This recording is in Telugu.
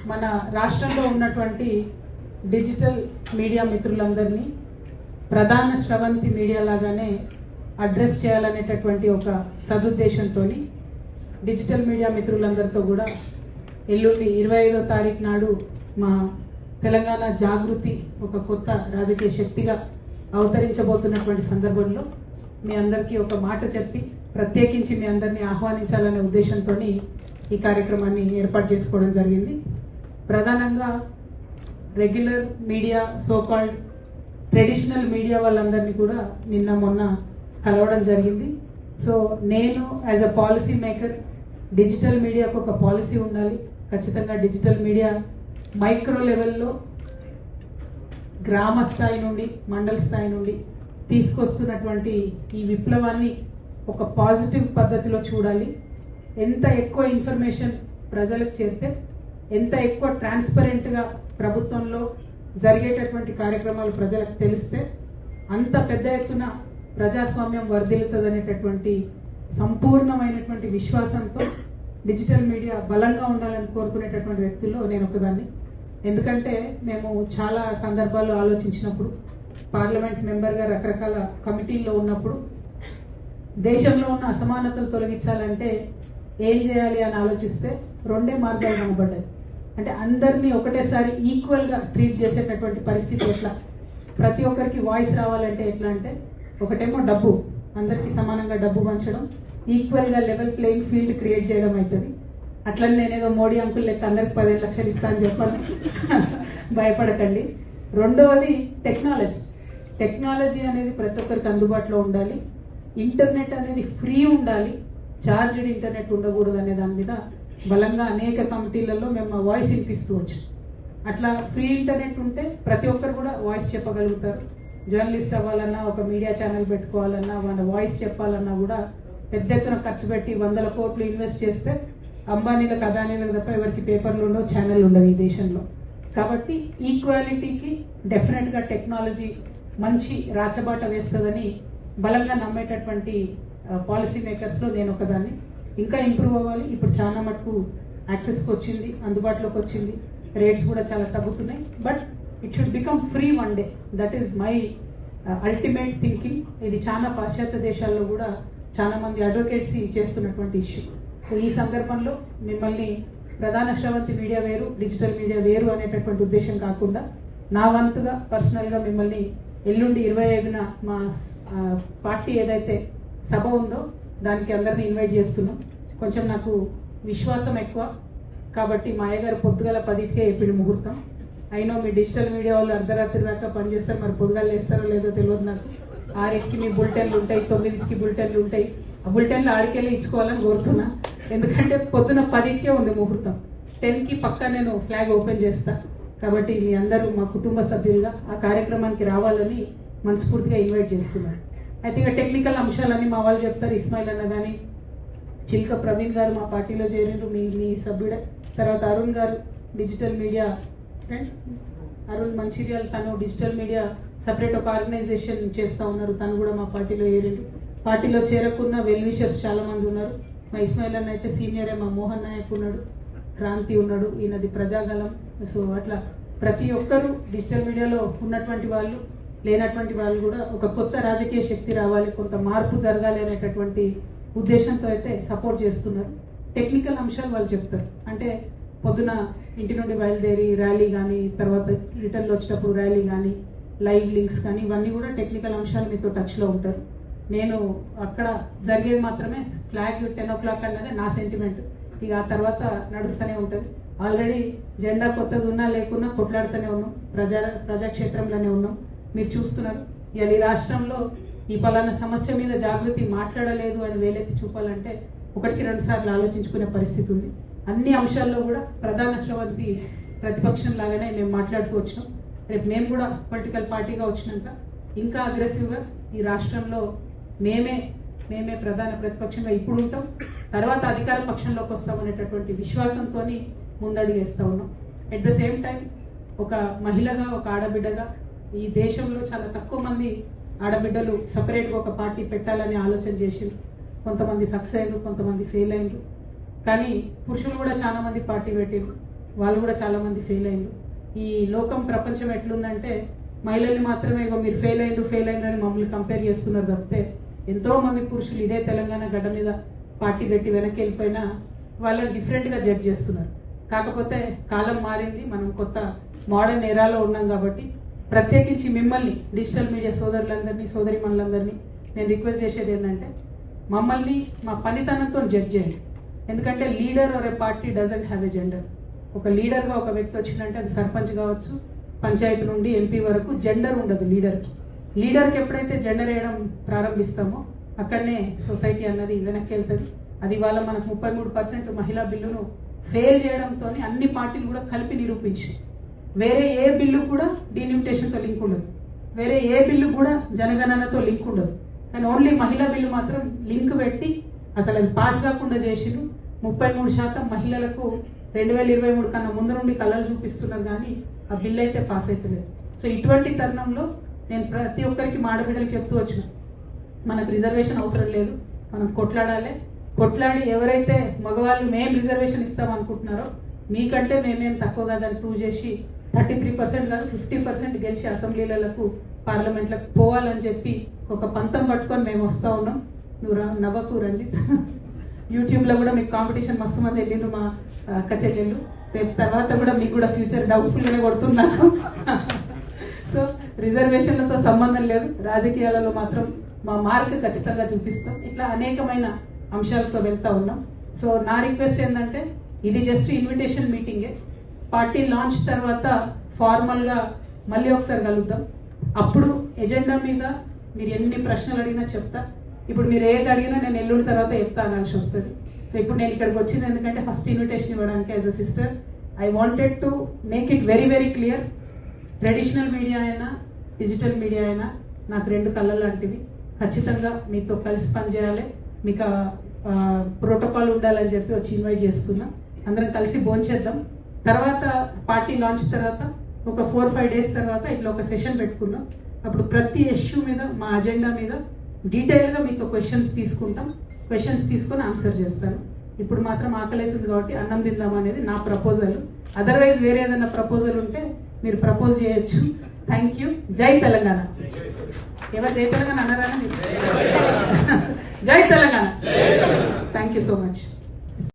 మన రాష్ట్రంలో ఉన్నటువంటి డిజిటల్ మీడియా మిత్రులందరినీ ప్రధాన స్రవంతి మీడియా లాగానే అడ్రస్ చేయాలనేటటువంటి ఒక సదుద్దేశంతో డిజిటల్ మీడియా మిత్రులందరితో కూడా ఎల్లుండి 25వ తారీఖు నాడు మా తెలంగాణ జాగృతి ఒక కొత్త రాజకీయ శక్తిగా అవతరించబోతున్నటువంటి సందర్భంలో మీ అందరికీ ఒక మాట చెప్పి ప్రత్యేకించి మీ అందరినీ ఆహ్వానించాలనే ఉద్దేశంతో ఈ కార్యక్రమాన్ని ఏర్పాటు చేసుకోవడం జరిగింది. ప్రధానంగా regular media, so called traditional media వాళ్ళందరినీ కూడా నిన్న మొన్న కలవడం జరిగింది. సో నేను as a policy maker digital మీడియాకు ఒక పాలసీ ఉండాలి. ఖచ్చితంగా డిజిటల్ మీడియా మైక్రో లెవెల్లో గ్రామ స్థాయి నుండి మండల స్థాయి నుండి తీసుకొస్తున్నటువంటి ఈ విప్లవాన్ని ఒక పాజిటివ్ పద్ధతిలో చూడాలి. ఎంత ఎక్కువ ఇన్ఫర్మేషన్ ప్రజలకు చేరితే, ఎంత ఎక్కువ ట్రాన్స్పరెంట్గా ప్రభుత్వంలో జరిగేటటువంటి కార్యక్రమాలు ప్రజలకు తెలిస్తే అంత పెద్ద ఎత్తున ప్రజాస్వామ్యం వర్ధిల్లుతుంది అనేటటువంటి సంపూర్ణమైనటువంటి విశ్వాసంతో డిజిటల్ మీడియా బలంగా ఉండాలని కోరుకునేటటువంటి వ్యక్తుల్లో నేను ఒకదాన్ని. ఎందుకంటే మేము చాలా సందర్భాల్లో ఆలోచించినప్పుడు, పార్లమెంట్ మెంబర్గా రకరకాల కమిటీల్లో ఉన్నప్పుడు దేశంలో ఉన్న అసమానతలు తొలగించాలంటే ఏం చేయాలి అని ఆలోచిస్తే రెండే మార్గాలు కనబడ్డాయి. అంటే అందరినీ ఒకటేసారి ఈక్వల్గా ట్రీట్ చేసేటటువంటి పరిస్థితి ఎట్లా, ప్రతి ఒక్కరికి వాయిస్ రావాలంటే ఎట్లా అంటే, ఒకటేమో డబ్బు, అందరికీ సమానంగా డబ్బు పంచడం, ఈక్వల్గా లెవెల్ ప్లేయింగ్ ఫీల్డ్ క్రియేట్ చేయడం అవుతుంది. అట్లని నేనేదో మోడీ అంకుల్ లెక్క అందరికి 15 లక్షలు ఇస్తా అని చెప్పాను, భయపడకండి. రెండవది టెక్నాలజీ అనేది ప్రతి ఒక్కరికి అందుబాటులో ఉండాలి. ఇంటర్నెట్ అనేది ఫ్రీ ఉండాలి, ఛార్జ్డ్ ఇంటర్నెట్ ఉండకూడదు అనే దాని మీద బలంగా అనేక కమిటీలలో మేము వాయిస్ వినిపిస్తూ వచ్చాం. అట్లా ఫ్రీ ఇంటర్నెట్ ఉంటే ప్రతి ఒక్కరు కూడా వాయిస్ చెప్పగలుగుతారు. జర్నలిస్ట్ అవ్వాలన్నా, ఒక మీడియా ఛానల్ పెట్టుకోవాలన్నా, మన వాయిస్ చెప్పాలన్నా కూడా పెద్ద ఎత్తున ఖర్చు పెట్టి 100 కోట్లు ఇన్వెస్ట్ చేస్తే అంబానీలకు, అదానీలకు తప్ప ఎవరికి పేపర్లు ఉండవు, ఛానల్ ఉండవు ఈ దేశంలో. కాబట్టి ఈక్వాలిటీకి డెఫినెట్గా టెక్నాలజీ మంచి రాచబాట వేస్తుందని బలంగా నమ్మేటటువంటి పాలసీ మేకర్స్లో నేను ఒకదాన్ని. ఇంకా ఇంప్రూవ్ అవ్వాలి. ఇప్పుడు చాలా మటుకు యాక్సెస్కి వచ్చింది, అందుబాటులోకి వచ్చింది, రేట్స్ కూడా చాలా తగ్గుతున్నాయి. But it should become free one day. That is my ultimate thinking. ఇది చాలా పాశ్చాత్య దేశాల్లో కూడా చాలా మంది అడ్వకేట్సీ చేస్తున్నటువంటి ఇష్యూ. సో ఈ సందర్భంలో మిమ్మల్ని ప్రధాన స్రవంతి మీడియా వేరు, డిజిటల్ మీడియా వేరు అనేటటువంటి ఉద్దేశం కాకుండా నా వంతుగా పర్సనల్గా మిమ్మల్ని ఎల్లుండి 25న మా పార్టీ ఏదైతే సభ ఉందో దానికి అందరినీ ఇన్వైట్ చేస్తున్నాం. కొంచెం నాకు విశ్వాసం ఎక్కువ కాబట్టి మా అయ్యగారు పొద్దుగల 10కే ఎప్పుడు ముహూర్తం. అయినో మీ డిజిటల్ మీడియా వాళ్ళు అర్ధరాత్రి దాకా పనిచేస్తారు, మరి పొద్దుగాలు వేస్తారో లేదో తెలియదు నాకు. 6కి మీ బులెటిన్లు ఉంటాయి, 9కి బులెటిన్లు ఉంటాయి. ఆ బులెటిన్లు ఆడికెళ్ళి ఇచ్చుకోవాలని కోరుతున్నా. ఎందుకంటే పొద్దున 10కే ఉంది ముహూర్తం, 10కి పక్కా నేను ఫ్లాగ్ ఓపెన్ చేస్తా. కాబట్టి మీ అందరూ మా కుటుంబ సభ్యులుగా ఆ కార్యక్రమానికి రావాలని మనస్ఫూర్తిగా ఇన్వైట్ చేస్తున్నారు. అయితే ఇక టెక్నికల్ అంశాలన్నీ మా వాళ్ళు చెప్తారు. ఇస్మాయిల్ అన్న కానీ, చిల్క ప్రవీణ్ గారు మా పార్టీలో చేరిండ్రు, మీ సభ్యుడే. తర్వాత అరుణ్ గారు డిజిటల్ మీడియా, అరుణ్ మంచిర్యాల్, తను డిజిటల్ మీడియా సపరేట్ ఒక ఆర్గనైజేషన్ చేస్తూ ఉన్నారు, తను కూడా మా పార్టీలో చేరిండు. పార్టీలో చేరకున్న వెల్ విషర్స్ చాలా మంది ఉన్నారు. మా ఇస్మాయిల్ అన్న అయితే సీనియరే, మా మోహన్ నాయక్ ఉన్నాడు, క్రాంతి ఉన్నాడు, ఈయనది ప్రజాగలం. సో అట్లా ప్రతి ఒక్కరూ డిజిటల్ మీడియాలో ఉన్నటువంటి వాళ్ళు, లేనటువంటి వాళ్ళు కూడా ఒక కొత్త రాజకీయ శక్తి రావాలి, కొంత మార్పు జరగాలి అనేటటువంటి ఉద్దేశంతో అయితే సపోర్ట్ చేస్తున్నారు. టెక్నికల్ అంశాలు వాళ్ళు చెప్తారు. అంటే పొద్దున ఇంటి నుండి బయలుదేరి ర్యాలీ కానీ, తర్వాత రిటర్న్లో వచ్చేటప్పుడు ర్యాలీ కానీ, లైవ్ లింక్స్ కానీ, ఇవన్నీ కూడా టెక్నికల్ అంశాలు మీతో టచ్లో ఉంటారు. నేను అక్కడ జరిగేది మాత్రమే ఫ్లాగ్ 10 o'clock అన్నదే నా సెంటిమెంట్. ఇక ఆ తర్వాత నడుస్తూనే ఉంటుంది. ఆల్రెడీ జెండా కొత్తది ఉన్నా లేకున్నా కొట్లాడుతూనే ఉన్నాం, ప్రజాక్షేత్రంలోనే ఉన్నాం. మీరు చూస్తున్నారు. ఇవాళ ఈ రాష్ట్రంలో ఈ పలానా సమస్య మీద జాగృతి మాట్లాడలేదు అని వేలెత్తి చూపాలంటే 1కి 2 సార్లు ఆలోచించుకునే పరిస్థితి ఉంది. అన్ని అంశాల్లో కూడా ప్రధాన స్రవంతి ప్రతిపక్షం లాగానే మేము మాట్లాడుతూ వచ్చినాం. రేపు మేము కూడా పొలిటికల్ పార్టీగా వచ్చినాక ఇంకా అగ్రెసివ్గా ఈ రాష్ట్రంలో మేమే ప్రధాన ప్రతిపక్షంగా ఇప్పుడు ఉంటాం, తర్వాత అధికార పక్షంలోకి వస్తామనేటటువంటి విశ్వాసంతో ముందడుగేస్తూ ఉన్నాం. ఎట్ ద సేమ్ టైం ఒక మహిళగా, ఒక ఆడబిడ్డగా ఈ దేశంలో చాలా తక్కువ మంది ఆడబిడ్డలు సపరేట్గా ఒక పార్టీ పెట్టాలని ఆలోచన చేసి కొంతమంది సక్సెస్ అయ్యారు, కొంతమంది ఫెయిల్ అయ్యారు. కానీ పురుషులు కూడా చాలా మంది పార్టీ పెట్టారు. వాళ్ళు కూడా చాలా మంది ఫెయిల్ అయ్యారు. ఈ లోకం ప్రపంచం ఎట్లుందంటే మహిళల్ని మాత్రమే ఇగో మీరు ఫెయిల్ అయ్యారు అని మమ్మల్ని కంపేర్ చేస్తున్నారు తప్పితే ఎంతో మంది పురుషులు ఇదే తెలంగాణ గడ్డ మీద పార్టీ పెట్టి వెనక్కి వెళ్ళిపోయినా వాళ్ళని డిఫరెంట్గా జడ్జ్ చేస్తున్నారు. కాకపోతే కాలం మారింది, మనం కొత్త మోడర్న్ ఎరాలో ఉన్నాం కాబట్టి ప్రత్యేకించి మిమ్మల్ని డిజిటల్ మీడియా సోదరులందరినీ సోదరిమణులందరినీ నేను రిక్వెస్ట్ చేసేది ఏంటంటే మమ్మల్ని మా పనితనంతో జడ్జ్ చేయండి. ఎందుకంటే leader or A party doesn't have a gender. ఒక లీడర్గా ఒక వ్యక్తి వచ్చిందంటే అది సర్పంచ్ కావచ్చు, పంచాయతీ నుండి ఎంపీ వరకు జెండర్ ఉండదు లీడర్కి. లీడర్కి ఎప్పుడైతే జెండర్ వేయడం ప్రారంభిస్తామో అక్కడనే సొసైటీ అన్నది వెనక్కి వెళ్తుంది. అది ఇవాళ మనకు 33% మహిళా బిల్లును ఫెయిల్ చేయడంతో అన్ని పార్టీలు కూడా కలిపి నిరూపించాయి. వేరే ఏ బిల్లు కూడా డీలిమిటేషన్తో లింక్ ఉండదు, వేరే ఏ బిల్లు కూడా జనగణనతో లింక్ ఉండదు. కానీ ఓన్లీ మహిళా బిల్లు మాత్రం లింక్ పెట్టి అసలు అది పాస్ కాకుండా చేసిండు. 33% మహిళలకు 2023 కన్నా ముందు నుండి కళలు చూపిస్తున్నారు, కానీ ఆ బిల్లు అయితే పాస్ అవుతలేదు. సో ఇటువంటి తరుణంలో నేను ప్రతి ఒక్కరికి మాడబిడ్డలు చెప్తూ వచ్చిన, మనకు రిజర్వేషన్ అవసరం లేదు, మనం కొట్లాడాలి. కొట్లాడి ఎవరైతే మగవాళ్ళు మేము రిజర్వేషన్ ఇస్తాం అనుకుంటున్నారో మీకంటే మేమేం తక్కువ కాదని ప్రూవ్ చేసి 33% కాదు 50% గెలిచి అసెంబ్లీలకు పార్లమెంట్లకు పోవాలని చెప్పి ఒక పంతం పట్టుకొని మేము వస్తూ ఉన్నాం. నువ్వు నవ్వకు రంజిత్, యూట్యూబ్లో కూడా మీకు కాంపిటీషన్ మస్తు మంది వెళ్ళిండ్రు మా అక్క చెల్లెళ్ళు. రేపు తర్వాత కూడా మీకు కూడా ఫ్యూచర్ డౌట్ఫుల్గానే కొడుతున్నాను. సో రిజర్వేషన్లతో సంబంధం లేదు, రాజకీయాలలో మాత్రం మా మార్క్ ఖచ్చితంగా చూపిస్తాం. ఇట్లా అనేకమైన అంశాలతో వెళ్తా ఉన్నాం. సో నా రిక్వెస్ట్ ఏంటంటే ఇది జస్ట్ ఇన్విటేషన్ మీటింగే. పార్టీ లాంచ్ తర్వాత ఫార్మల్గా మళ్ళీ ఒకసారి కలుద్దాం. అప్పుడు ఎజెండా మీద మీరు ఎన్ని ప్రశ్నలు అడిగినా చెప్తా. ఇప్పుడు మీరు ఏది అడిగినా నేను ఎల్లుండి తర్వాత చెప్తా అనాల్సి వస్తుంది. సో ఇప్పుడు నేను ఇక్కడికి వచ్చింది ఎందుకంటే ఫస్ట్ ఇన్విటేషన్ ఇవ్వడానికి as a sister I wanted to make it very very clear. Traditional media అయినా డిజిటల్ మీడియా అయినా నాకు రెండు కళ్ళ లాంటివి. ఖచ్చితంగా మీతో కలిసి పనిచేయాలి, మీకు ప్రోటోకాల్ ఉండాలని చెప్పి వచ్చి ఇన్వైట్ చేస్తున్నా. అందరం కలిసి భోంచేద్దాం. తర్వాత పార్టీ లాంచ్ తర్వాత ఒక 4-5 days తర్వాత ఇట్లా ఒక సెషన్ పెట్టుకుందాం. అప్పుడు ప్రతి ఇష్యూ మీద మా అజెండా మీద డీటెయిల్గా మీతో క్వశ్చన్స్ తీసుకుంటాం. క్వశ్చన్స్ తీసుకొని ఆన్సర్ చేస్తాను. ఇప్పుడు మాత్రం ఆకలి అవుతుంది కాబట్టి అన్నం తిందాం అనేది నా ప్రపోజల్. అదర్వైజ్ వేరే ఏదైనా ప్రపోజల్ ఉంటే మీరు ప్రపోజ్ చేయొచ్చు. Thank you. జై తెలంగాణ. ఎవరు జై తెలంగాణ అన్నారా? జై Telangana. Thank you so much.